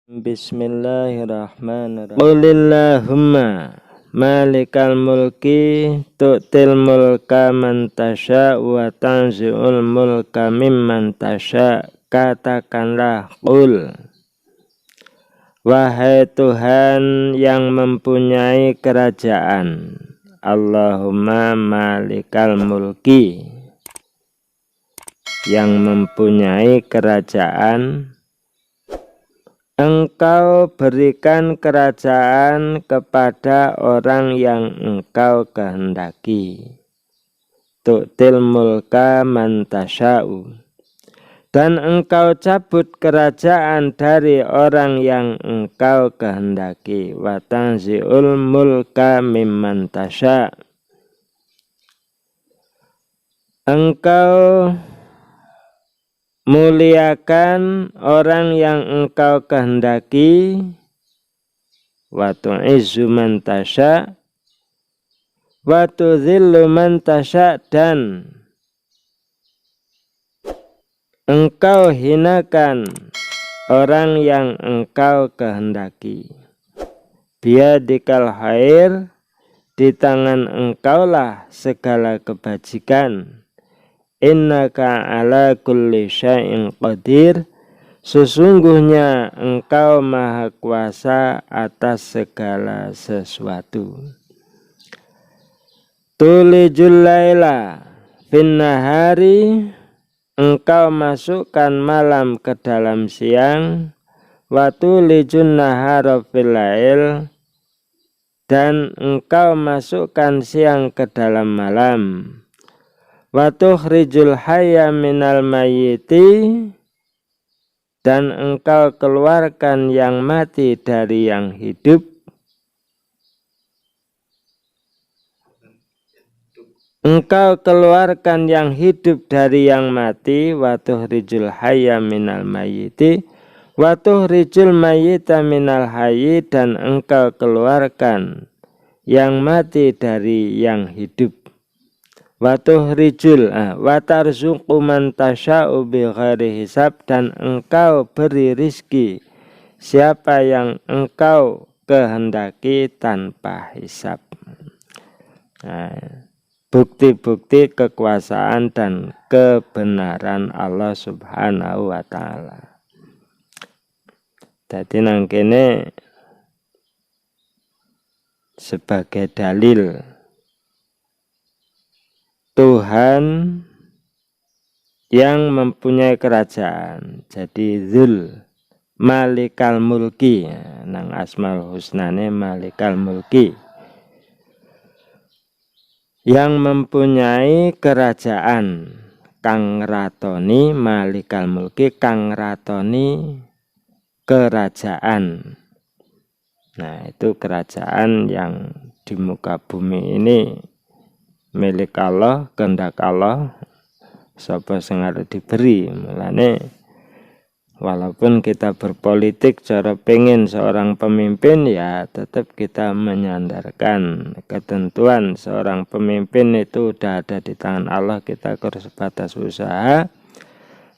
Bismillahirrahmanirrahim. Qulillahumma malikal mulki tu'til mulka man tasya wa tanzi'ul mulka mimman tasya. Katakanlah qul, wahai Tuhan yang mempunyai kerajaan. Allahumma malikal mulki, yang mempunyai kerajaan, Engkau berikan kerajaan kepada orang yang Engkau kehendaki. Tu'til mulka man tasya'u, dan Engkau cabut kerajaan dari orang yang Engkau kehendaki. Wa tanzi'ul mulka mimman tasya', Engkau muliakan orang yang Engkau kehendaki. Wa tu'izzu man tasya' wa tudzillu man tasya', dan Engkau hinakan orang yang Engkau kehendaki. Biyadikal khair, di tangan Engkaulah segala kebajikan. Innaka ala kulli syai'in qadir, sesungguhnya Engkau maha kuasa atas segala sesuatu. Tulijul laila fin nahari, Engkau masukkan malam ke dalam siang. Wa tulijun nahara fil lail, dan Engkau masukkan siang ke dalam malam. Wa tukhrijul hayya minal mayyiti, dan Engkau keluarkan yang mati dari yang hidup. Engkau keluarkan yang hidup dari yang mati. Wa tukhrijul hayya minal mayyiti wa tukhrijul mayyita minal hayyi, dan Engkau keluarkan yang mati dari yang hidup. Wa tuhrijul wa tarzuqu man tasya'u bighairi hisab, dan Engkau beri rizki siapa yang Engkau kehendaki tanpa hisab. Bukti-bukti kekuasaan dan kebenaran Allah Subhanahu wa ta'ala. Jadi nang kene sebagai dalil Tuhan yang mempunyai kerajaan. Jadi Dzul Malikal Mulki, nang Asmaul Husnane Malikal Mulki, yang mempunyai kerajaan. Kang ratoni Malikal Mulki, kang ratoni kerajaan. Nah, itu kerajaan yang di muka bumi ini milik Allah, kehendak Allah, sapa sing arep diberi. Mulane walaupun kita berpolitik cara pengen seorang pemimpin, ya tetap kita menyandarkan ketentuan seorang pemimpin itu udah ada di tangan Allah. Kita harus sebatas usaha.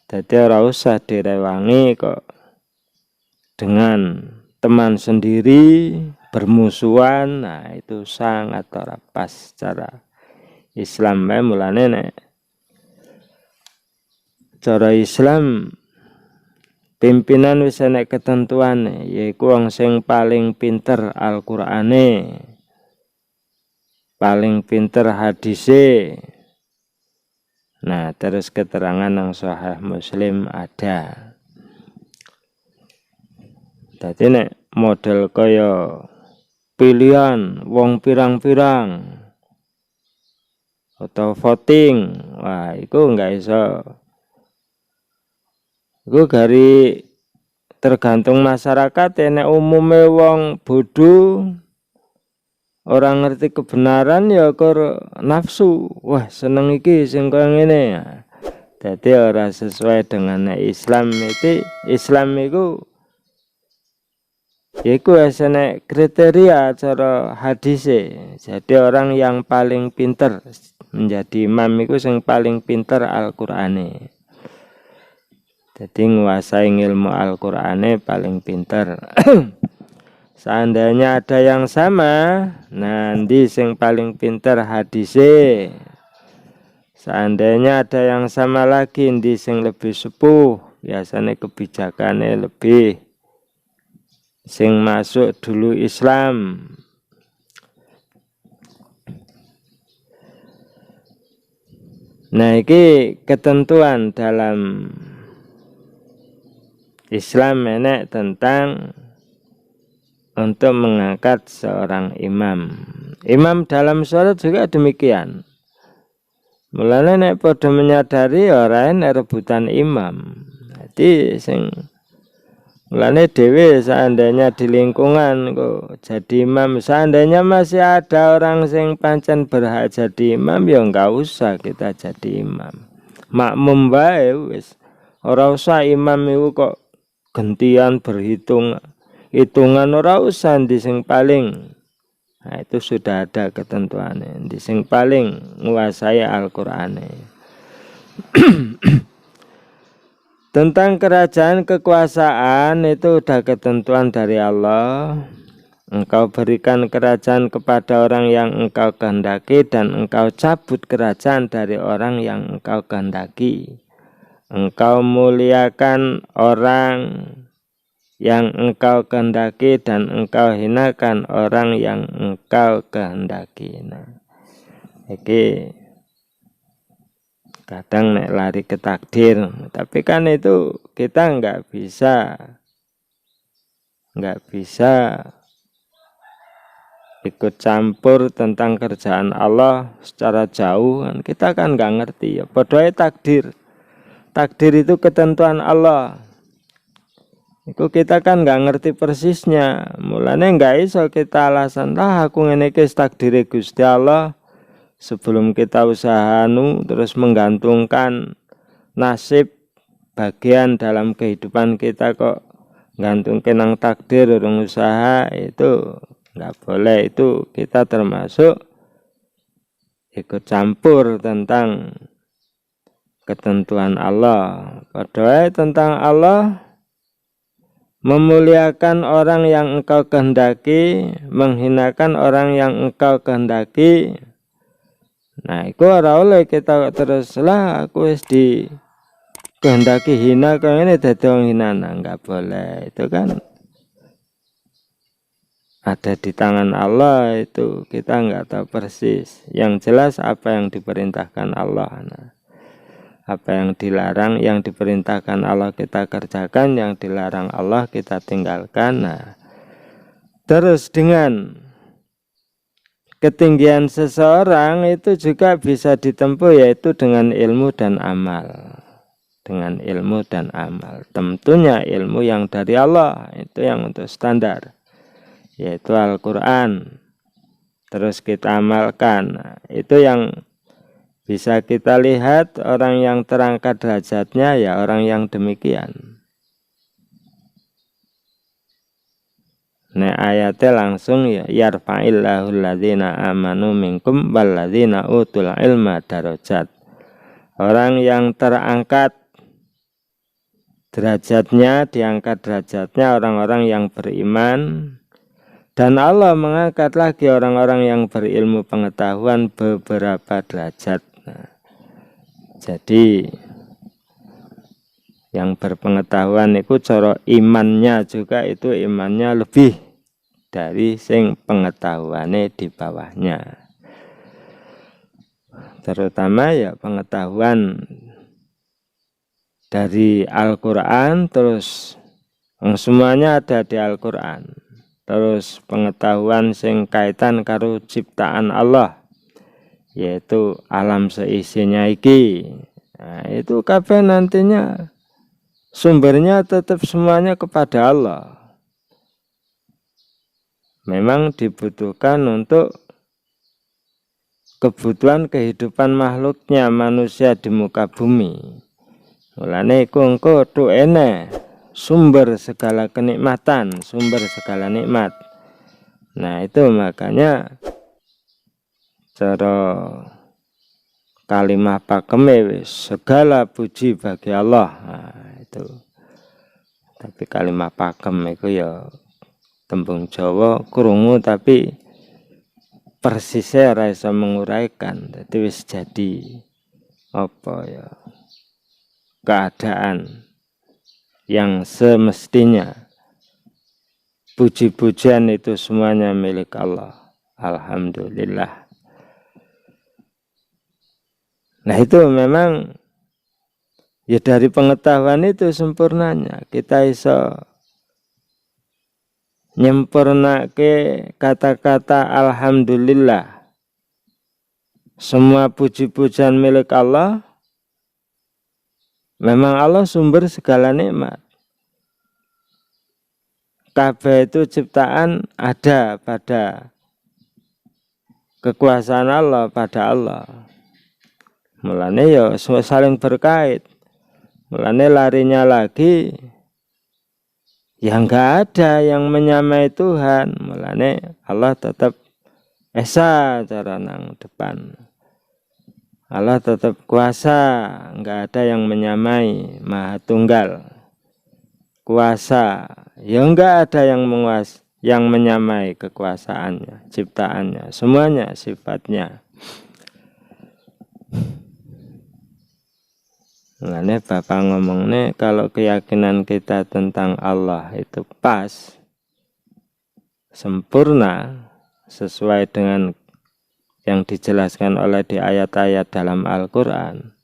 Jadi ora usah direwangi kok dengan teman sendiri bermusuhan. Nah, itu sangat ora pas secara Islam. Mulane nek cara Islam pimpinan wis enek ketentuan, yaiku wong sing paling pinter Al-Qur'ane, paling pinter hadise. Nah, terus keterangan nang Sahih Muslim ada. Dadi nek model kaya pilihan wong pirang-pirang atau voting, wah itu enggak iso. Itu dari tergantung masyarakat. Nek umume wong bodoh, orang ngerti kebenaran, ya kur nafsu. Wah, seneng iki sing kaya ngene. Jadi ora sesuai dengan Islam. Itu Islam itu yaiku asane kriteria cara hadise. Jadi orang yang paling pinter menjadi imam itu yang paling pinter Al-Qur'ane. Jadi nguasai ilmu Al-Qur'ane paling pinter. Seandainya ada yang sama, nanti sing paling pinter hadise. Seandainya ada yang sama lagi, nanti sing lebih sepuh, biasanya kebijakannya lebih, sing masuk dulu Islam. Nah, ini ketentuan dalam Islam enek tentang untuk mengangkat seorang imam. Imam dalam sholat juga demikian. Mulanya nek pada menyadari orang rebutan imam. Jadi sing mulanya dewe seandainya di lingkungan kok jadi imam, seandainya masih ada orang sing pancen berhak jadi imam, ya enggak usah kita jadi imam. Makmum bae wis. Ora usah imam itu kok gentian berhitung. Hitungan ora usah di sing paling. Nah, itu sudah ada ketentuannya. Di sing paling menguasai Al-Qur'an. Tentang kerajaan kekuasaan itu sudah ketentuan dari Allah. Engkau berikan kerajaan kepada orang yang engkau kehendaki dan engkau cabut kerajaan dari orang yang engkau kehendaki. Engkau muliakan orang yang engkau kehendaki dan engkau hinakan orang yang engkau kehendaki. Nah, iki kadang nek lari ke takdir, tapi kan itu kita nggak bisa ikut campur tentang kerjaan Allah secara jauh, kan kita kan nggak ngerti ya. Padahal takdir itu ketentuan Allah. Itu kita kan nggak ngerti persisnya. Mulanya nggak iso kita alasan lah aku ngene iki takdire Gusti Allah. Sebelum kita usaha terus menggantungkan nasib bagian dalam kehidupan kita kok gantungkan nang takdir urung usaha, itu nggak boleh. Itu kita termasuk ikut campur tentang ketentuan Allah. Padahal tentang Allah memuliakan orang yang engkau kehendaki, menghinakan orang yang engkau kehendaki. Nah, itu ora oleh kita teruslah aku wis di kehendaki hina kok ini dadi wong hina, enggak boleh. Itu kan ada di tangan Allah, itu kita enggak tahu persis. Yang jelas apa yang diperintahkan Allah. Nah, apa yang dilarang, yang diperintahkan Allah kita kerjakan, yang dilarang Allah kita tinggalkan. Nah, terus dengan ketinggian seseorang itu juga bisa ditempuh, yaitu dengan ilmu dan amal. Dengan ilmu dan amal. Tentunya ilmu yang dari Allah, itu yang untuk standar, yaitu Al-Quran. Terus kita amalkan. Nah, itu yang bisa kita lihat orang yang terangkat derajatnya, ya orang yang demikian. Nah, ayatnya langsung ya, yarfa'illahu alladzina amanu minkum walladzina utul ilma darajat. Orang yang terangkat derajatnya, diangkat derajatnya orang-orang yang beriman, dan Allah mengangkat lagi orang-orang yang berilmu pengetahuan beberapa derajat. Nah, jadi yang berpengetahuan itu cara imannya juga, itu imannya lebih dari sing pengetahuannya di bawahnya. Terutama ya pengetahuan dari Al-Quran, terus semuanya ada di Al-Quran. Terus pengetahuan sing kaitan karo ciptaan Allah, yaitu alam seisinya iki. Nah, itu kabeh nantinya sumbernya tetap semuanya kepada Allah. Memang dibutuhkan untuk kebutuhan kehidupan makhluknya, manusia di muka bumi. Mulane iku engko tu ene sumber segala kenikmatan, sumber segala nikmat. Nah, itu makanya cara kalimah pakeme wis segala puji bagi Allah. Nah, itu. Tapi kalimah pakem itu ya tembung Jawa krungu tapi persisnya ora iso menguraikan. Dadi wis jadi apa ya keadaan yang semestinya. Puji-pujian itu semuanya milik Allah. Alhamdulillah. Nah itu memang ya dari pengetahuan itu sempurnanya. Kita iso nyempurnake kata-kata alhamdulillah. Semua puji-pujian milik Allah. Memang Allah sumber segala nikmat. Kabeh itu ciptaan ada pada kekuasaan Allah, pada Allah. Mulane ya saling berkait. Mulane larinya lagi ya enggak ada yang menyamai Tuhan. Mulane Allah tetap esa cara nang depan. Allah tetap kuasa, enggak ada yang menyamai, Maha Tunggal. Kuasa, ya enggak ada yang menyamai kekuasaannya, ciptaannya, semuanya sifatnya. Nah, ini Bapak ngomongnya kalau keyakinan kita tentang Allah itu pas, sempurna, sesuai dengan yang dijelaskan oleh di ayat-ayat dalam Al-Quran,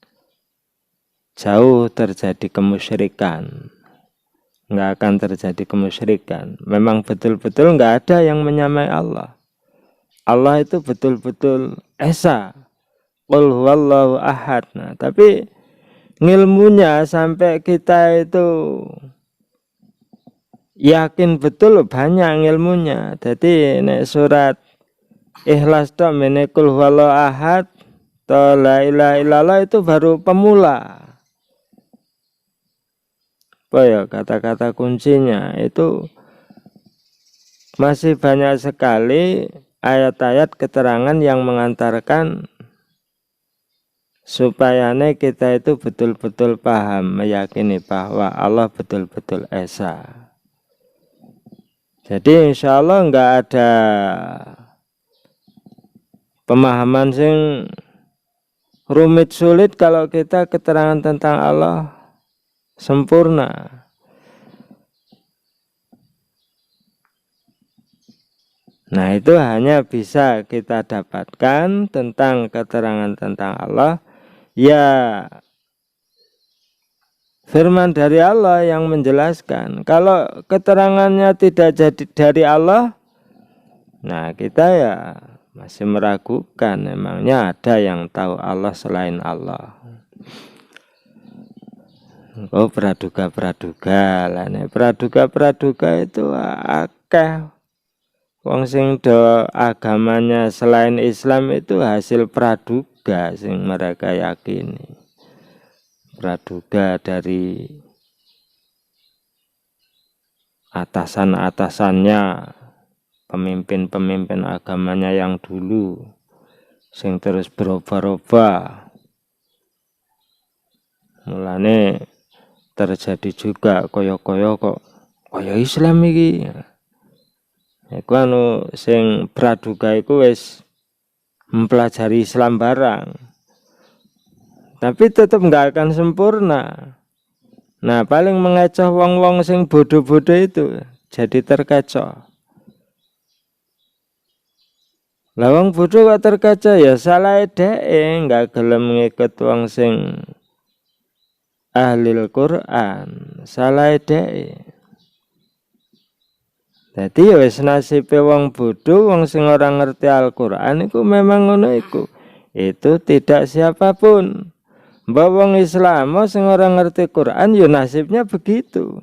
jauh terjadi kemusyrikan. Nggak akan terjadi kemusyrikan. Memang betul-betul nggak ada yang menyamai Allah. Allah itu betul-betul esa. Qul huwallahu ahad. Nah, tapi ngilmunya sampai kita itu yakin betul banyak ilmunya. Jadi nek surat Ikhlas tok mene qul huwallahu ahad ta la ilaha illallah itu baru pemula. Apa ya kata-kata kuncinya itu masih banyak sekali ayat-ayat keterangan yang mengantarkan supaya kita itu betul-betul paham, meyakini bahwa Allah betul-betul esa. Jadi insya Allah enggak ada pemahaman sing rumit sulit kalau kita keterangan tentang Allah sempurna. Nah itu hanya bisa kita dapatkan tentang keterangan tentang Allah ya firman dari Allah yang menjelaskan. Kalau keterangannya tidak jadi dari Allah, nah kita ya masih meragukan, emangnya ada yang tahu Allah selain Allah. Oh praduga-praduga lah, praduga-praduga itu akeh. Wong sing do agamanya selain Islam itu hasil praduga sing mereka yakini. Praduga dari atasan-atasannya, pemimpin-pemimpin agamanya yang dulu, sing terus berubah-ubah. Mulane terjadi juga koyo-koyo kok koyo Islam iki. Iku anu sing praduga iku wis mempelajari Islam barang. Tapi tetap nggak akan sempurna. Nah, paling mengecoh wong-wong sing bodoh-bodoh itu jadi terkecoh. Lah wong bodoh kok terkecoh ya salah dhek nggak gelem ngikut wong sing ahlil Quran, salah dhek. Dadi ya wis nasibe wong bodoh, wong sing ora ngerti Al-Qur'an iku memang ngono iku. Itu tidak siapapun. Mbak wong Islam sing ora ngerti Quran ya nasibnya begitu.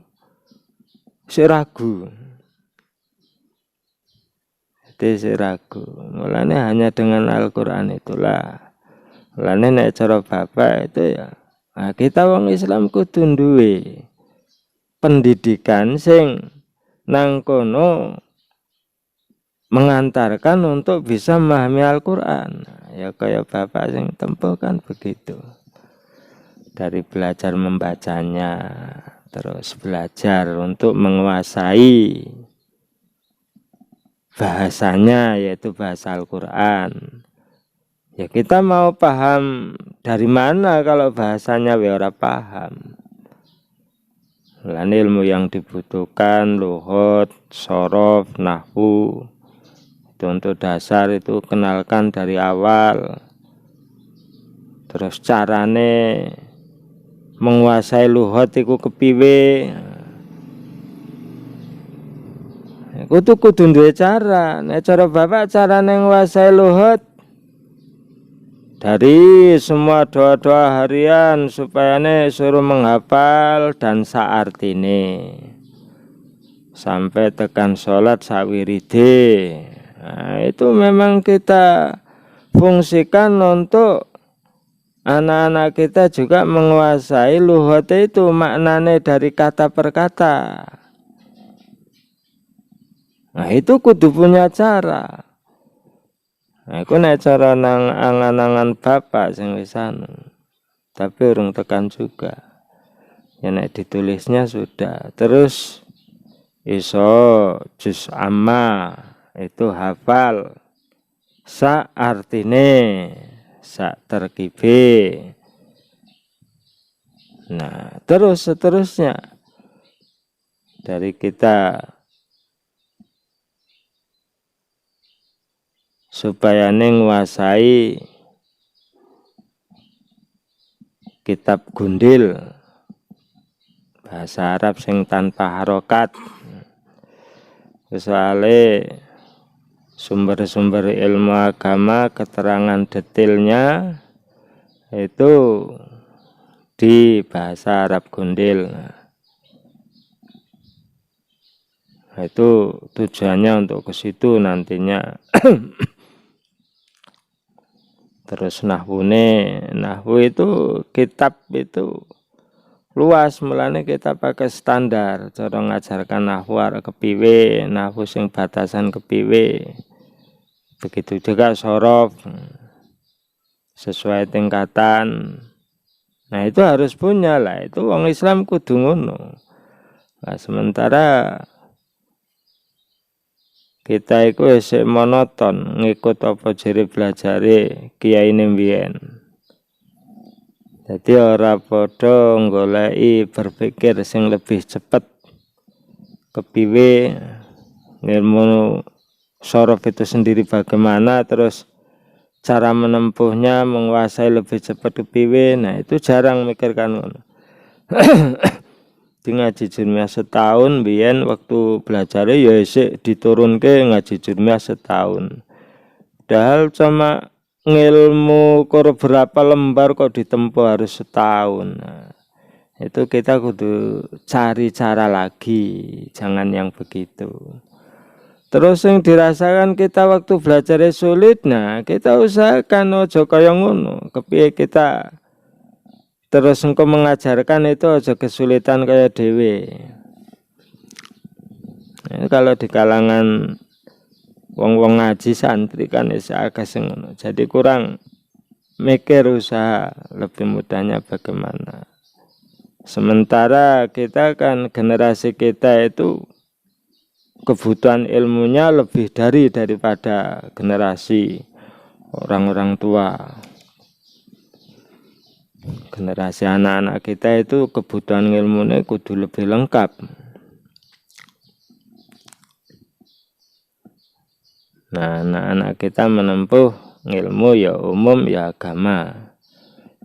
Si ragu. Dadi si ragu. Mulane hanya dengan Al-Qur'an itulah. Mulane nek cara Bapak itu ya, nah kita wong Islam kudu duwe pendidikan sing nang kono mengantarkan untuk bisa memahami Al-Quran. Ya kaya bapak sing tempuh kan begitu. Dari belajar membacanya, terus belajar untuk menguasai bahasanya, yaitu bahasa Al-Quran. Ya kita mau paham dari mana kalau bahasanya we ora paham. Lan ilmu yang dibutuhkan lughat, shorof, nahwu. Itu untuk dasar itu kenalkan dari awal. Terus carane menguasai lughat iku kepiwe. Kudu duwe cara. Nek cara bapak carane nguasai lughat dari semua doa-doa harian supaya suruh menghafal dan saartine sampai tekan sholat sawiride. Nah, itu memang kita fungsikan untuk anak-anak kita juga menguasai lughat itu, maknane dari kata per kata. Nah, itu kudu punya cara. Nah, iku nek cara nang angan-angan bapak sing wis anu. Tapi urung tekan juga. Ya nek ditulisnya sudah. Terus iso juz amma itu hafal. Sa artine, sa terkibe. Nah, terus seterusnya dari kita supaya nguasai kitab gundil bahasa Arab sing tanpa harokat. Soalnya sumber-sumber ilmu agama, keterangan detailnya itu di bahasa Arab gundil. Nah, itu tujuannya untuk ke situ nantinya. Terus nahwu itu kitab itu luas, mulane kita pakai standar cara ngajarkan nahwu kepiwe, nahwu sing batasan kepiwe. Begitu juga shorof sesuai tingkatan. Nah, itu harus punya lah, itu wong Islam kudu ngono. Nah, sementara kita itu isih monoton ngikut apa jere belajare kiai mbiyen. Jadi ora padha goleki berpikir sing lebih cepet kepiwe ilmu shorof itu sendiri bagaimana, terus cara menempuhnya menguasai lebih cepat kepiwe. Nah, itu jarang mikirkan ngono. Di ngaji jurmiyah setahun biyen waktu belajar ya isik diturunke ngaji jurmiyah setahun. Padahal cuma ngilmu berapa lembar kok ditempuh harus setahun. Nah, itu kita kudu cari cara lagi, jangan yang begitu. Terus yang dirasakan kita waktu belajar sulit, nah kita usahakan ojo kaya ngono. Kepiye kita terus engkau mengajarkan itu aja kesulitan kayak dewe. Nah, kalau di kalangan wong-wong ngaji santri kan agak sengono. Jadi kurang mikir usaha lebih mudahnya bagaimana. Sementara kita kan generasi kita itu kebutuhan ilmunya lebih daripada generasi orang-orang tua. Generasi anak-anak kita itu kebutuhan ilmunya kudu lebih lengkap. Nah, anak-anak kita menempuh ilmu ya umum ya agama.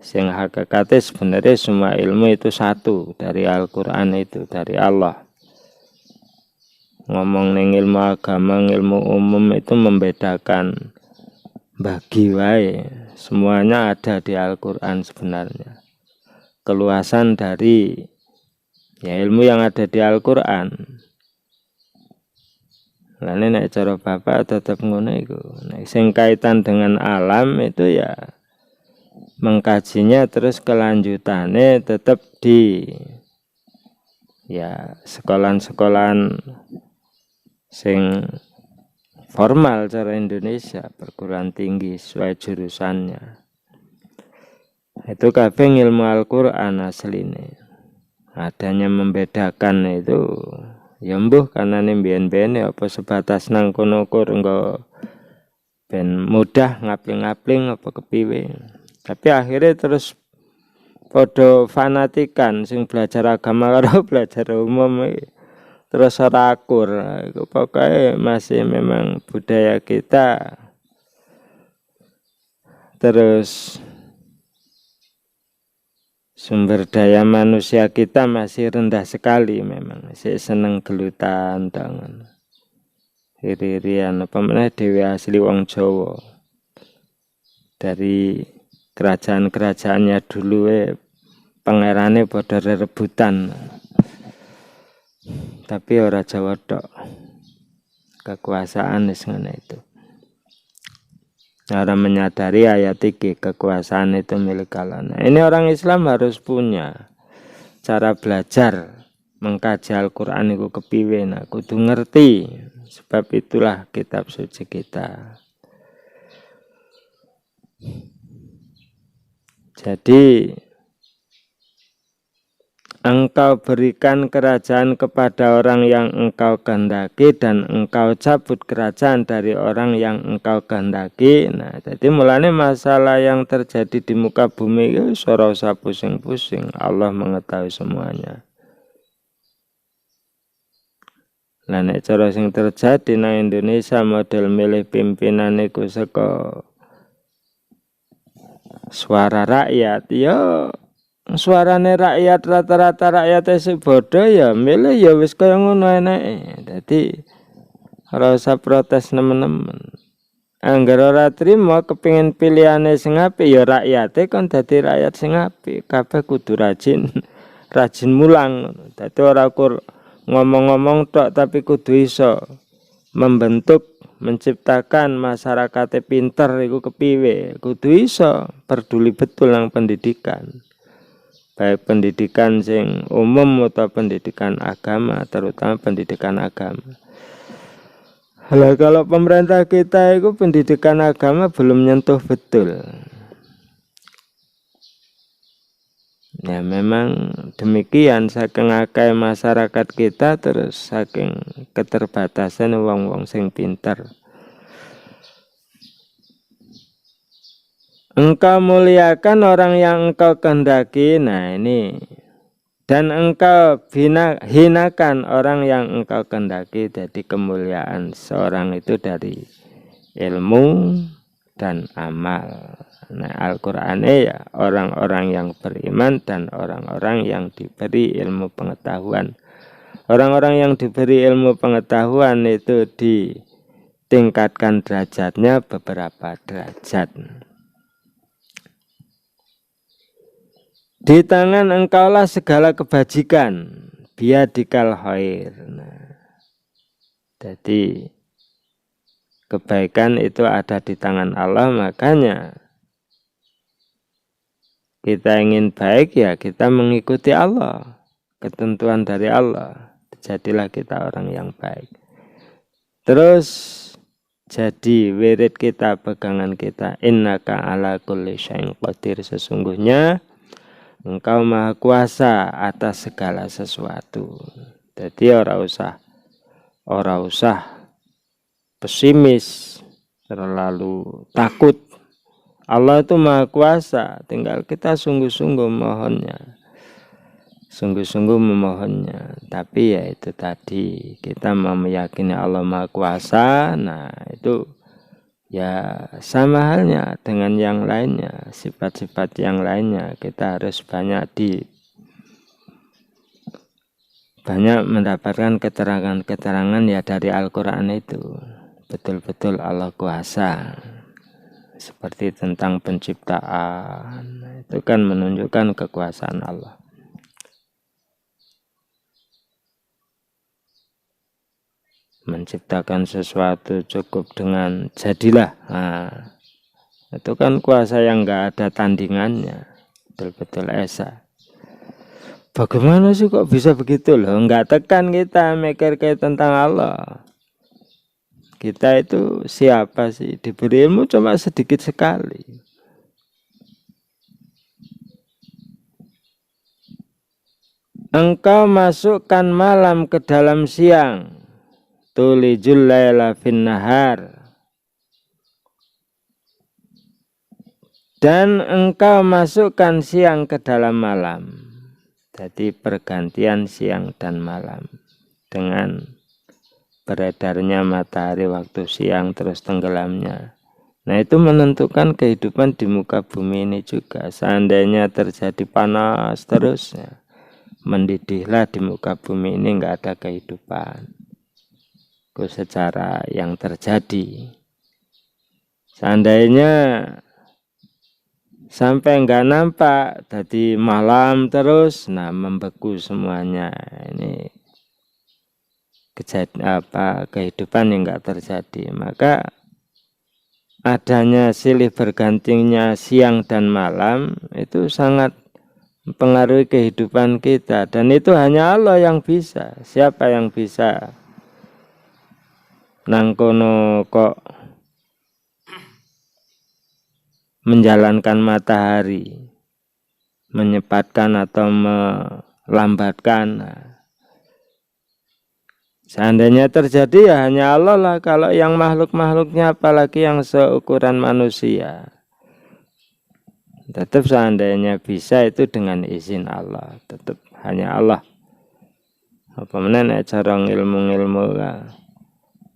Sing hakikatnya sebenarnya semua ilmu itu satu dari Al-Quran, itu dari Allah. Ngomong ning ilmu agama, ilmu umum itu membedakan bagi wae. Semuanya ada di Al-Quran sebenarnya. Keluasan dari ya ilmu yang ada di Al-Quran. Lalu nek cara bapak tetap ngono iku. Nek sing kaitan dengan alam itu ya mengkajinya terus kelanjutannya tetap di ya sekolahan-sekolahan sing formal cara Indonesia, perguruan tinggi sesuai jurusannya. Itu kabeh ilmu Al-Qur'an asline. Adanya membedakan itu ya mbuh karena mbiyen-mbiyen apa sebatas nang kono engko ben mudah ngapling-ngapling apa kepiwe. Tapi akhirnya terus podo fanatikan sing belajar agama karo belajar umum terus ora akur. Iku pokoke masih memang budaya kita terus sumber daya manusia kita masih rendah sekali, memang masih seneng gelutan tangan iri-irian apa meneh dhewe asli wong Jawa. Dari kerajaan-kerajaannya dulu pangerane padha rebutan. Tapi ora Jawa tok. Kekuasaan wis ngene itu. Orang menyadari ayat 3 kekuasaan itu milik Allah. Nah, ini orang Islam harus punya cara belajar mengkaji Al-Qur'an itu kepiwe, nah kudu ngerti. Sebab itulah kitab suci kita. Jadi engkau berikan kerajaan kepada orang yang engkau kehendaki dan engkau cabut kerajaan dari orang yang engkau kehendaki. Nah, jadi mulanya masalah yang terjadi di muka bumi itu ora usah pusing-pusing. Allah mengetahui semuanya. Lah nek cara sing terjadi nang Indonesia model milih pimpinan iku saka suara rakyat, ya suarane rakyat rata-rata rakyat sing bodoh ya milih ya wis kaya ngono enake. Dadi ora usah protes nemen-nemen. Angger ora trima kepengin pilihane sing apik ya rakyate kon dadi rakyat sing apik. Kabeh kudu rajin mulang. Dadi ora kur ngomong-ngomong tok tapi kudu iso membentuk, menciptakan masyarakat pinter iku kepiwe. Kudu iso peduli betul nang pendidikan. Baik pendidikan sing umum atau pendidikan agama, terutama pendidikan agama. Kalau pemerintah kita itu pendidikan agama belum nyentuh betul. Ya memang demikian, saking akeh masyarakat kita terus saking keterbatasan wong-wong sing pinter. Engkau muliakan orang yang engkau kehendaki, nah ini. Dan engkau hinakan orang yang engkau kehendaki. Jadi kemuliaan seorang itu dari ilmu dan amal. Nah Al-Qur'an ya orang-orang yang beriman dan orang-orang yang diberi ilmu pengetahuan. Orang-orang yang diberi ilmu pengetahuan itu ditingkatkan derajatnya beberapa derajat. Di tangan engkaulah segala kebajikan, biadikal khair. Nah, jadi kebaikan itu ada di tangan Allah, makanya kita ingin baik ya kita mengikuti Allah, ketentuan dari Allah. Jadilah kita orang yang baik. Terus jadi wirid kita, pegangan kita, innaka ala kulli syai'in qadir, sesungguhnya engkau maha kuasa atas segala sesuatu. Jadi ora usah pesimis, terlalu takut. Allah itu maha kuasa, tinggal kita sungguh-sungguh memohonnya. Tapi ya itu tadi, kita mau meyakini Allah maha kuasa, nah itu ya sama halnya dengan yang lainnya, sifat-sifat yang lainnya. Kita harus banyak mendapatkan keterangan-keterangan ya dari Al-Qur'an itu. Betul-betul Allah kuasa. Seperti tentang penciptaan, itu kan menunjukkan kekuasaan Allah. Menciptakan sesuatu cukup dengan jadilah, nah, itu kan kuasa yang enggak ada tandingannya, betul-betul esa. Bagaimana sih kok bisa begitu loh? Enggak tekan kita mikir tentang Allah. kita itu siapa sih? Diberi ilmu cuma sedikit sekali. Engkau masukkan malam ke dalam siang. Tulijul laila fin nahar. Dan engkau masukkan siang ke dalam malam. Jadi pergantian siang dan malam. Dengan beredarnya matahari waktu siang terus tenggelamnya. Nah itu menentukan kehidupan di muka bumi ini juga. Seandainya terjadi panas terus, ya, mendidihlah di muka bumi ini, nggak ada kehidupan. Itu secara yang terjadi. Seandainya sampai nggak nampak, jadi malam terus, nah membeku semuanya. Ini kehidupan yang nggak terjadi. Maka adanya silih bergantinya siang dan malam itu sangat mempengaruhi kehidupan kita, dan itu hanya Allah yang bisa. Siapa yang bisa nangkono kok menjalankan matahari, menyepatkan atau melambatkan? Seandainya terjadi ya hanya Allah lah. Kalau yang makhluk-makhluknya, apalagi yang seukuran manusia, tetap seandainya bisa itu dengan izin Allah, tetap hanya Allah. Apa meneh cara ilmu-ilmu lah,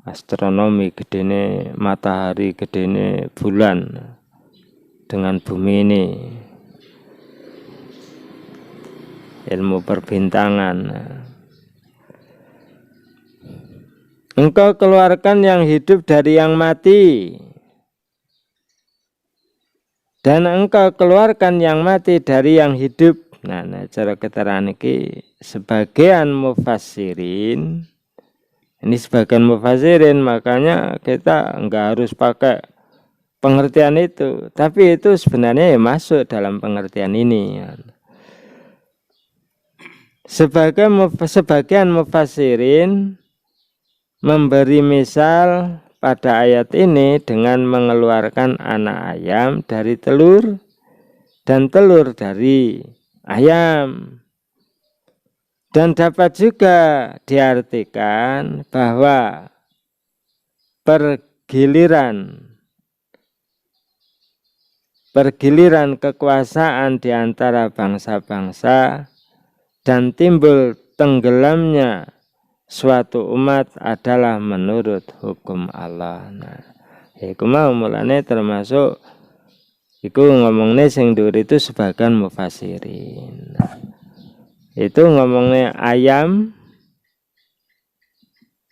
astronomi gedene matahari, gedene bulan dengan bumi ini, ilmu perbintangan. Engkau keluarkan yang hidup dari yang mati, dan engkau keluarkan yang mati dari yang hidup. Nah, cara keterangan ini sebagian mufassirin, ini sebagian mufassirin, makanya kita enggak harus pakai pengertian itu, tapi itu sebenarnya ya masuk dalam pengertian ini. Sebagian mufassirin memberi misal pada ayat ini dengan mengeluarkan anak ayam dari telur dan telur dari ayam. Dan dapat juga diartikan bahwa pergiliran kekuasaan di antara bangsa-bangsa dan timbul tenggelamnya suatu umat adalah menurut hukum Allah. Nah, iku mau mulane termasuk iku ngomongnya sing dhuwur itu sebagian mufassirin. Itu ngomongnya ayam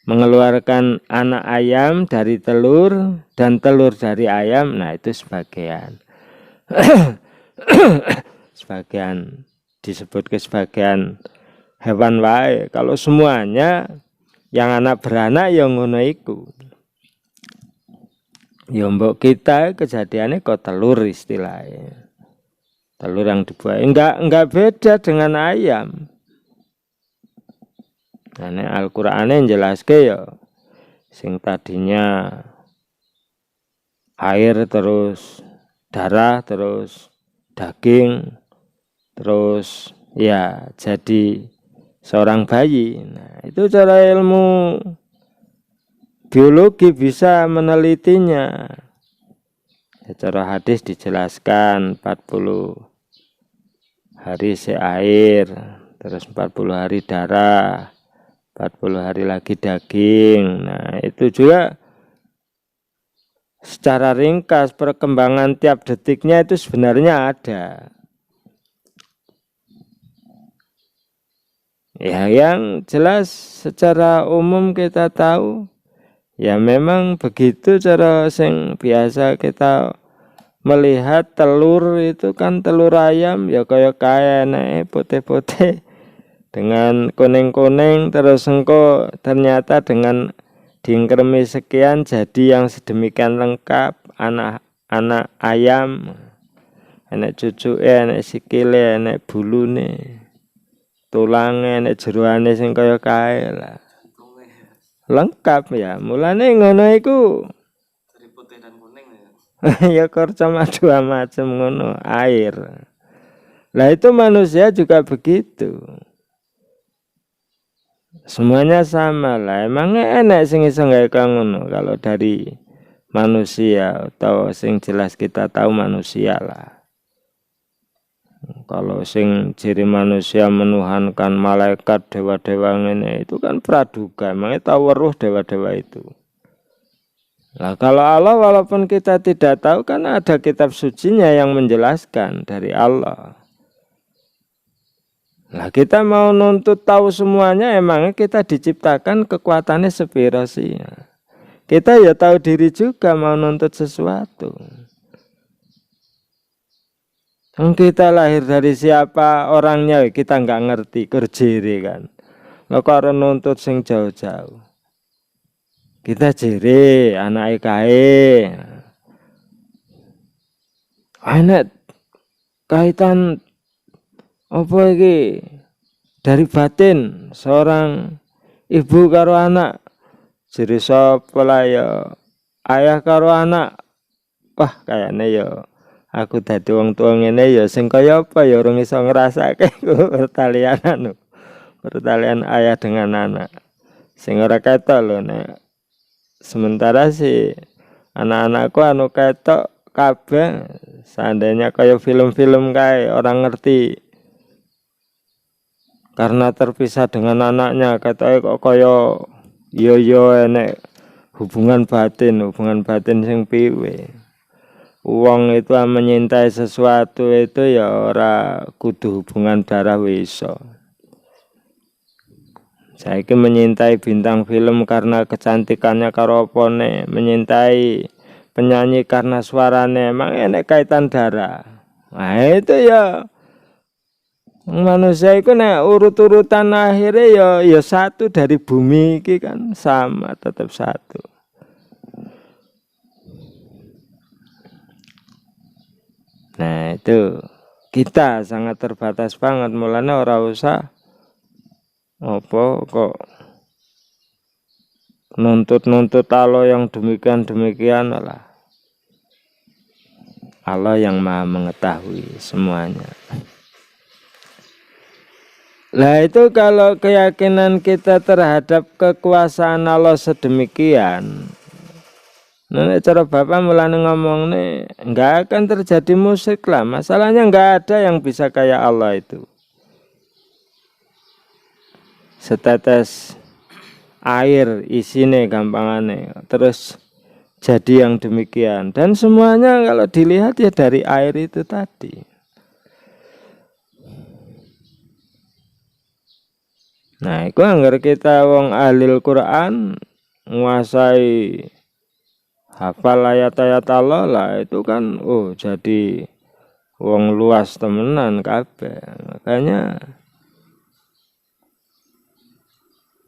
mengeluarkan anak ayam dari telur dan telur dari ayam. Nah itu sebagian. Sebagian disebut ke sebagian hewan wae. Kalau semuanya yang anak beranak yang ngono iku. Ya mbok kita kejadiannya kok telur istilahnya. Telur yang dibuat enggak beda dengan ayam. Nah, Al-Qur'an yang jelaskan ya, sing tadinya air terus darah terus daging terus ya jadi seorang bayi. Nah, itu cara ilmu biologi bisa menelitinya. Secara hadis dijelaskan 40 hari air, terus 40 hari darah, 40 hari lagi daging. Nah itu juga secara ringkas perkembangan tiap detiknya itu sebenarnya ada. Ya yang jelas secara umum kita tahu ya memang begitu cara sing biasa kita melihat telur itu kan telur ayam ya kayak putih-putih dengan kuning-kuning, terus engko ternyata dengan diingkremi sekian jadi yang sedemikian lengkap, anak ayam, enek cucuke, enek sikile, enek bulune, tulange, enek jeroane sing kaya kae lah. lengkap ya. Mulane ngono iku Dari putih dan kuning ya. ya korcama dua macam ngono air. Lah itu manusia juga begitu. Semuanya sama lah. Emangnya enak sing iso gawe ngono kalau dari manusia atau sing jelas kita tahu manusia lah. Kalau sing ciri manusia menuhankan malaikat dewa-dewa ngene itu kan praduga, emangnya tahu weruh dewa-dewa itu. Nah kalau Allah walaupun kita tidak tahu kan ada kitab sucinya yang menjelaskan dari Allah. Nah kita mau nuntut tahu semuanya emangnya kita diciptakan kekuatannya sepiro sih. Kita ya tahu diri juga mau nuntut sesuatu. Kita lahir dari siapa orangnya kita nggak ngerti kerjiri kan. Lo karo nuntut sing jauh-jauh. Kita jere anak kae. Anak kaitan apa iki dari batin seorang ibu karo anak. Jere sapa lah ya ayah karo anak. Wah kayaknya ya aku dadi wong tua ngene ya sing kaya apa ya urung iso ngrasake pertalian anu. Pertalian ayah dengan anak. Sing ora ketok lho nek. Sementara si anak-anakku anu ketok kabeh seandainya kaya film-film kae orang ngerti. Karena terpisah dengan anaknya ketoke kok kaya yo enek hubungan batin sing piwe. Wong itu menyintai sesuatu itu ya ora kudu hubungan darah wiso. Saiki menyintai bintang film karena kecantikannya karo opone, menyintai penyanyi karena suaranya emang enek kaitan darah. Nah itu ya manusia itu nek urut-urutan akhirnya ya satu dari bumi iki kan sama tetap satu. Nah itu kita sangat terbatas banget mulanya ora usah apa kok nuntut Allah yang demikian lah. Allah yang maha mengetahui semuanya. Lah itu kalau keyakinan kita terhadap kekuasaan Allah sedemikian, nah cara Bapak mulai ngomong nih, nggak akan terjadi musik lah. Masalahnya nggak ada yang bisa kayak Allah itu. Setetes air isine gampangane, terus jadi yang demikian. Dan semuanya kalau dilihat ya dari air itu tadi. Nah, itu anggar kita wong ahlil Quran menguasai hafal ayat-ayat Allah lah itu kan jadi wong luas temenan kabeh. Makanya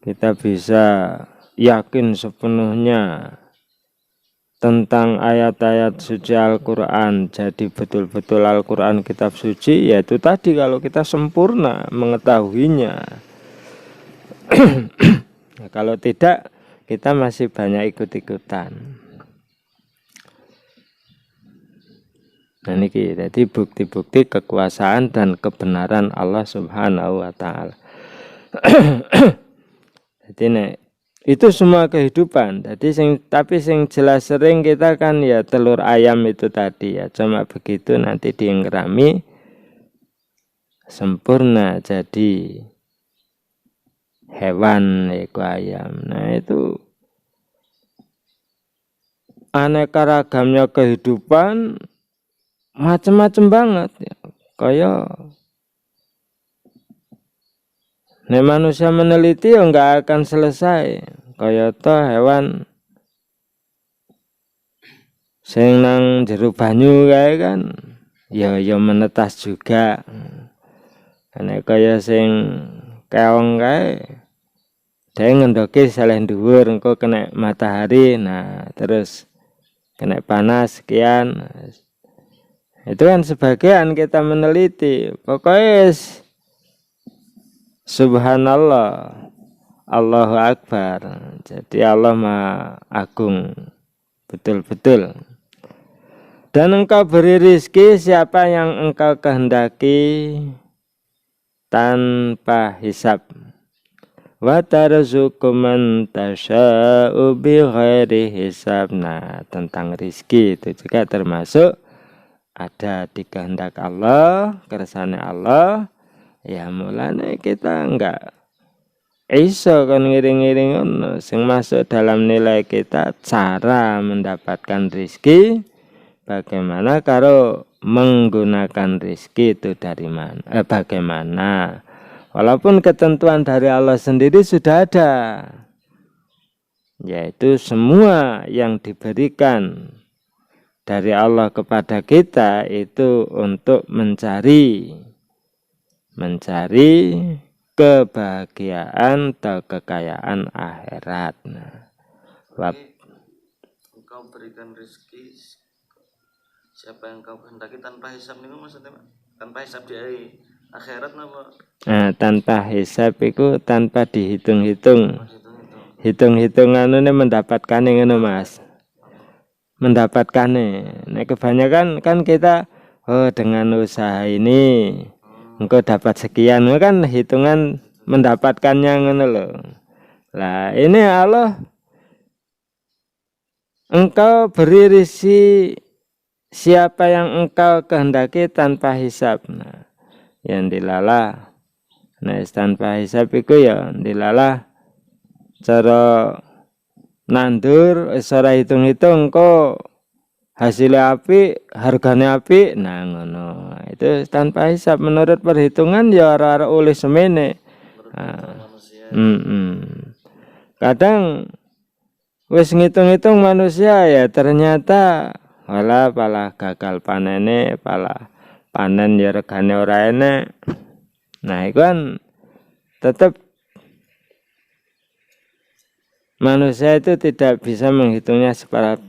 kita bisa yakin sepenuhnya tentang ayat-ayat suci Al-Quran. Jadi betul-betul Al-Quran kitab suci yaitu tadi kalau kita sempurna mengetahuinya. Kalau tidak kita masih banyak ikut-ikutan. Nah ini jadi bukti-bukti kekuasaan dan kebenaran Allah Subhanahu wa Ta'ala. Jadi itu semua kehidupan. Jadi tapi sing jelas sering kita kan ya telur ayam itu tadi ya. Cuma begitu nanti diingkrami sempurna jadi hewan iku ayam. Nah itu aneka ragamnya kehidupan macam-macam banget ya. Kayak nek manusia meneliti ya nggak akan selesai. Kayak toh hewan sing nang jero banyu kae kan ya menetas juga. Nek kaya sing keong kae dia ngendoki saleh dhuwur engko kena matahari, nah terus kena panas sekian. Itu kan sebagian kita meneliti. Pokoknya subhanallah, Allahu Akbar. Jadi Allah Maha Agung betul-betul. Dan engkau beri rizki siapa yang engkau kehendaki tanpa hisab. Wa tarzuqu man tasya'u bighairi hisab. Nah, tentang rizki itu juga termasuk ada di kehendak Allah, kersane Allah. Ya mulane kita enggak iso kan ngiring-ngiring ngono. Sing masuk dalam nilai kita cara mendapatkan rizki. Bagaimana kalau menggunakan rizki itu dari mana? Bagaimana? Walaupun ketentuan dari Allah sendiri sudah ada, yaitu semua yang diberikan dari Allah kepada kita itu untuk mencari kebahagiaan atau kekayaan akhirat. Nah, Engkau berikan rezeki siapa yang kau kehendaki tanpa hisab nih maksudnya Pak? Tanpa hisab di akhirat apa? Nah, tanpa hisab itu tanpa dihitung-hitung. Hitung-hitungan ini mendapatkan yang ini Mas. Mendapatkan nih. Nah, kebanyakan kan kita dengan usaha ini engkau dapat sekian, kan hitungan mendapatkannya ngono loh. Lah ini Allah engkau beri rizki siapa yang engkau kehendaki tanpa hisab. Nah, yang dilalah. Nah, tanpa hisab itu ya dilalah cara nandur, cara hitung-hitung kok hasilnya api, harganya api, nah ngono. Itu tanpa hisab menurut perhitungan ya ora oleh semene. Nah, kadang wis ngitung-ngitung manusia ya ternyata pala gagal panene, pala panen ya regane ora enek. Nah, itu kan tetap manusia itu tidak bisa menghitungnya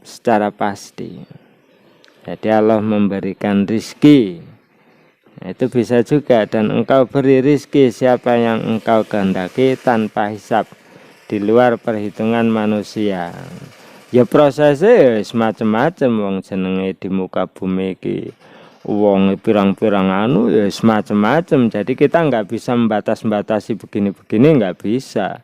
secara pasti. Jadi Allah memberikan rizki. Nah, itu bisa juga. Dan engkau beri rizki siapa yang engkau kehendaki tanpa hisab. Di luar perhitungan manusia. Ya prosesnya semacam-macam. Wong jenenge di muka bumi iki. Wong pirang-pirang anu ya semacam-macam. Jadi kita nggak bisa membatasi begini-begini, nggak bisa.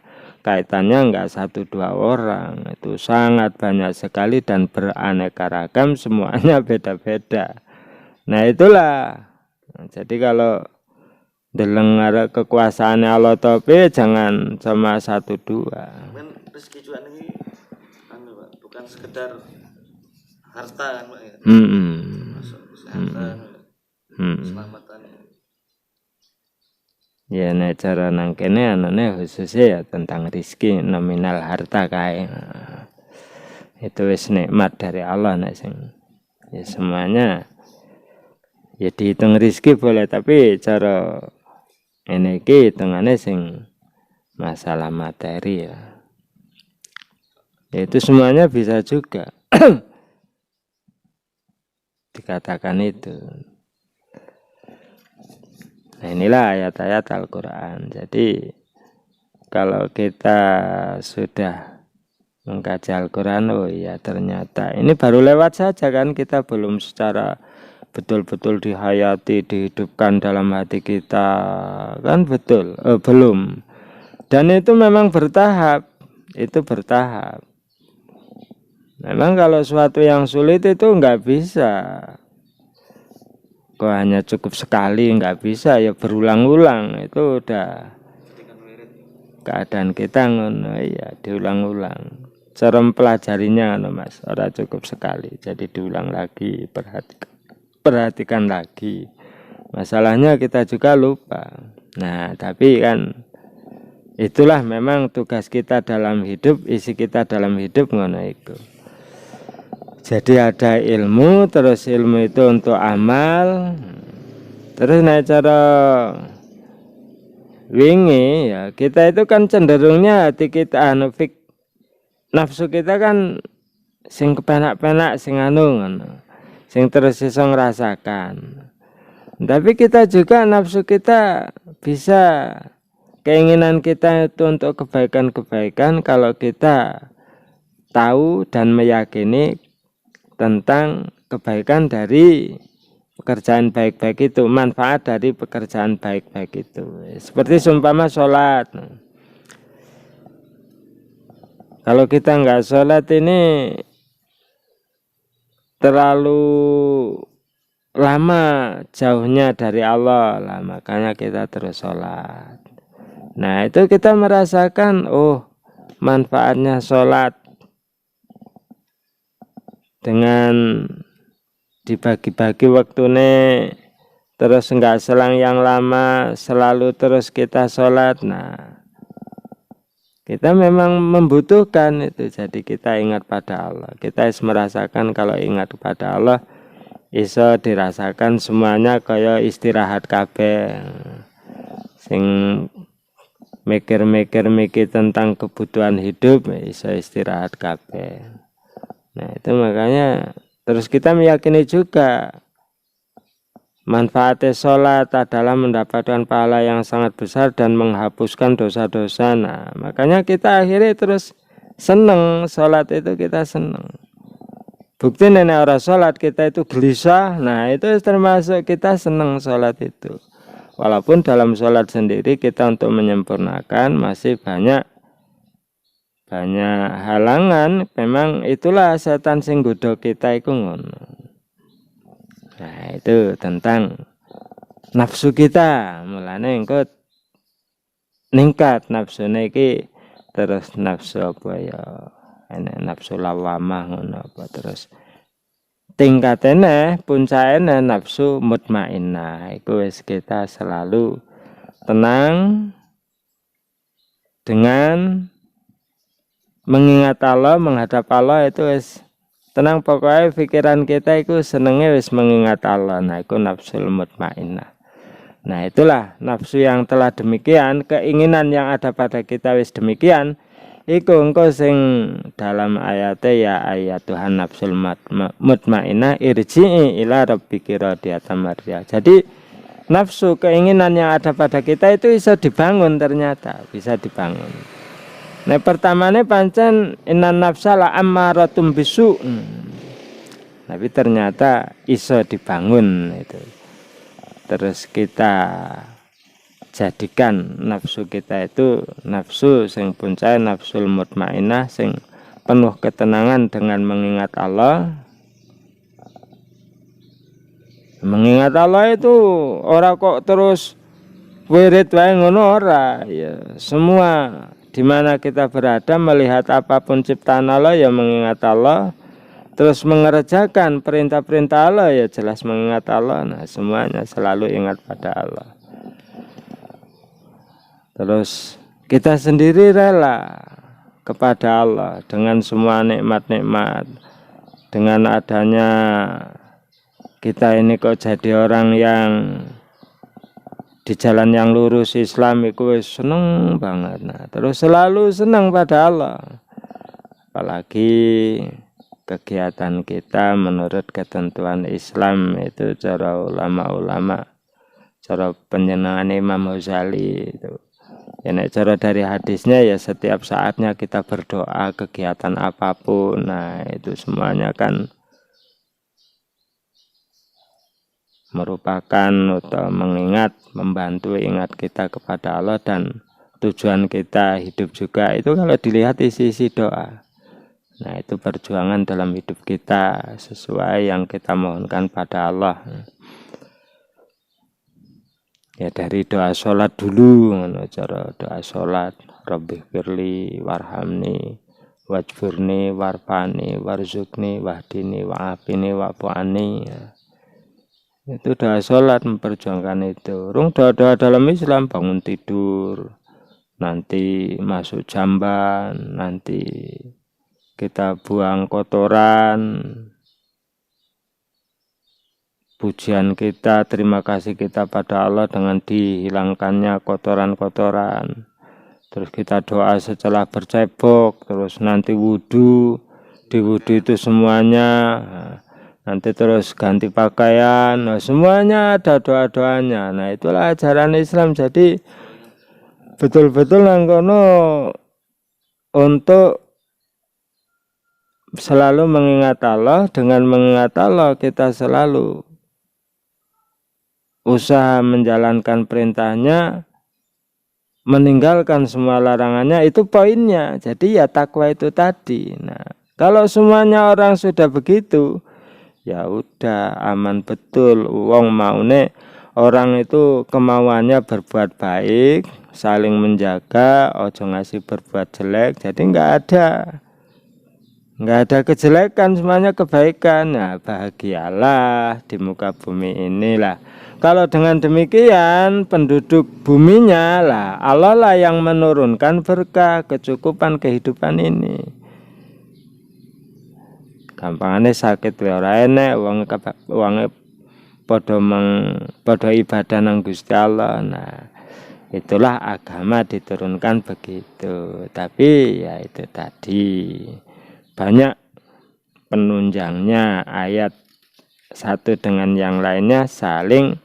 Kaitannya enggak 1-2 orang, itu sangat banyak sekali dan beraneka ragam, semuanya beda-beda. Nah itulah, jadi kalau dengar kekuasaan Allah tope jangan cuma 1-2. Men rezeki juga ini bukan sekedar harta kan Pak ya. Masuk kesehatan, keselamatan. Ya nah cara nangkene anane khususnya ya tentang rizki nominal harta kae. Itu wis nikmat dari Allah nek sing ya semuanya ya dihitung rizki boleh tapi cara ini iki hitungane sing masalah materi ya. Itu semuanya bisa juga dikatakan itu. Nah, inilah ayat-ayat Al-Quran. Jadi kalau kita sudah mengkaji Al-Quran, oh iya ternyata ini baru lewat saja kan, kita belum secara betul-betul dihayati, dihidupkan dalam hati kita kan betul, belum. Dan itu memang bertahap, itu bertahap. Memang kalau suatu yang sulit itu nggak bisa. Kok hanya cukup sekali nggak bisa ya berulang-ulang, itu udah keadaan kita ngono ya diulang-ulang. Cara mempelajarinya ngono Mas, ora cukup sekali. Jadi diulang lagi, perhatikan lagi. Masalahnya kita juga lupa. Nah, tapi kan itulah memang tugas kita dalam hidup, isi kita dalam hidup ngono itu. Jadi ada ilmu, terus ilmu itu untuk amal. Terus naik cara wingi ya, kita itu kan cenderungnya hati kita nafsu kita kan sing kepenak-penak sing anu ngono. Sing terus iso ngerasakan. Tapi kita juga nafsu kita bisa keinginan kita itu untuk kebaikan-kebaikan kalau kita tahu dan meyakini tentang kebaikan dari pekerjaan baik-baik itu, manfaat dari pekerjaan baik-baik itu. Seperti seumpama sholat. Kalau kita nggak sholat ini terlalu lama jauhnya dari Allah lah, makanya kita terus sholat. Nah itu kita merasakan manfaatnya sholat dengan dibagi-bagi waktunya, terus enggak selang yang lama, selalu terus kita sholat. Nah kita memang membutuhkan itu, jadi kita ingat pada Allah. Kita harus merasakan kalau ingat kepada Allah iso dirasakan semuanya kaya istirahat kabeh. Sing mikir-mikir tentang kebutuhan hidup iso istirahat kabeh. Nah itu makanya terus kita meyakini juga manfaatnya sholat adalah mendapatkan pahala yang sangat besar dan menghapuskan dosa-dosa. Nah makanya kita akhirnya terus seneng sholat itu, kita seneng. Bukti nenek orang sholat kita itu gelisah. Nah itu termasuk kita seneng sholat itu. Walaupun dalam sholat sendiri kita untuk menyempurnakan masih banyak halangan. Memang itulah setan sing godho kita iku ngono. Nah itu tentang nafsu kita. Mulane engko ningkat nafsune iki, terus nafsu apa ya, nafsu lawamah ngono apa, terus tingkatene puncakene nafsu mutmainnah. Iku wis kita selalu tenang dengan mengingat Allah, menghadap Allah, itu wis tenang. Pokoknya pikiran kita itu senengnya wis mengingat Allah. Nah itu nafsul mutmainnah. Nah itulah nafsu yang telah demikian, keinginan yang ada pada kita wis demikian. Iku engko sing dalam ayatnya ya ayat Tuhan nafsul mutmainnah irji'i ila rabbiki radiyatan mardiyah. Jadi nafsu keinginan yang ada pada kita itu bisa dibangun, ternyata bisa dibangun. Nah pertamanya pancen innan nafsa la ammaratum bisu. Tapi ternyata iso dibangun itu. Terus kita jadikan nafsu kita itu nafsu sing puncak nafsul mutmainnah, sing penuh ketenangan dengan mengingat Allah. Mengingat Allah itu ora kok terus wirid wae ngono, ora ya. Semua di mana kita berada, melihat apapun ciptaan Allah ya mengingat Allah, terus mengerjakan perintah-perintah Allah ya jelas mengingat Allah. Nah semuanya selalu ingat pada Allah. Terus kita sendiri rela kepada Allah dengan semua nikmat-nikmat. Dengan adanya kita ini kok jadi orang yang di jalan yang lurus Islam, itu seneng banget. Nah, terus selalu senang pada Allah. Apalagi kegiatan kita menurut ketentuan Islam itu cara ulama-ulama, cara penyenangan Imam Ghazali itu. Ya, cara dari hadisnya ya setiap saatnya kita berdoa, kegiatan apapun. Nah, itu semuanya kan merupakan atau mengingat, membantu ingat kita kepada Allah dan tujuan kita hidup juga. Itu kalau dilihat isi-isi doa. Nah itu perjuangan dalam hidup kita sesuai yang kita mohonkan pada Allah. Ya dari doa sholat dulu, cara doa sholat, Rabbi firli warhamni wajburni warfani warzukni wahdini wa'afini wa'fu'ani. Itu doa sholat memperjuangkan itu. Rung doa-doa dalam Islam, bangun tidur, nanti masuk jamban, nanti kita buang kotoran, pujian kita, terima kasih kita pada Allah dengan dihilangkannya kotoran-kotoran. Terus kita doa setelah bercebok, terus nanti wudhu, di wudhu itu semuanya. Nanti terus ganti pakaian, nah, semuanya ada doa-doanya. Nah itulah ajaran Islam. Jadi betul-betul nang kono untuk selalu mengingat Allah. Dengan mengingat Allah kita selalu usaha menjalankan perintahnya, meninggalkan semua larangannya, itu poinnya. Jadi ya takwa itu tadi. Nah, kalau semuanya orang sudah begitu, ya udah aman betul. Wong maune orang itu kemauannya berbuat baik, saling menjaga, ojo ngasih berbuat jelek. Jadi nggak ada kejelekan, semuanya kebaikan. Nah, bahagialah di muka bumi inilah. Kalau dengan demikian penduduk buminya lah Allah lah yang menurunkan berkah, kecukupan kehidupan ini. Gampangane sakit ora enek, wonge padha ibadah nang Gusti Allah. Nah, itulah agama diturunkan begitu. Tapi ya itu tadi banyak penunjangnya, ayat satu dengan yang lainnya saling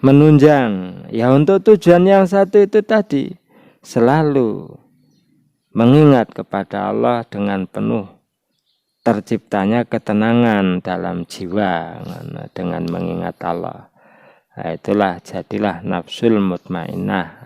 menunjang. Ya untuk tujuan yang satu itu tadi, selalu mengingat kepada Allah dengan penuh terciptanya ketenangan dalam jiwa dengan mengingat Allah. Nah, itulah jadilah nafsul mutmainnah.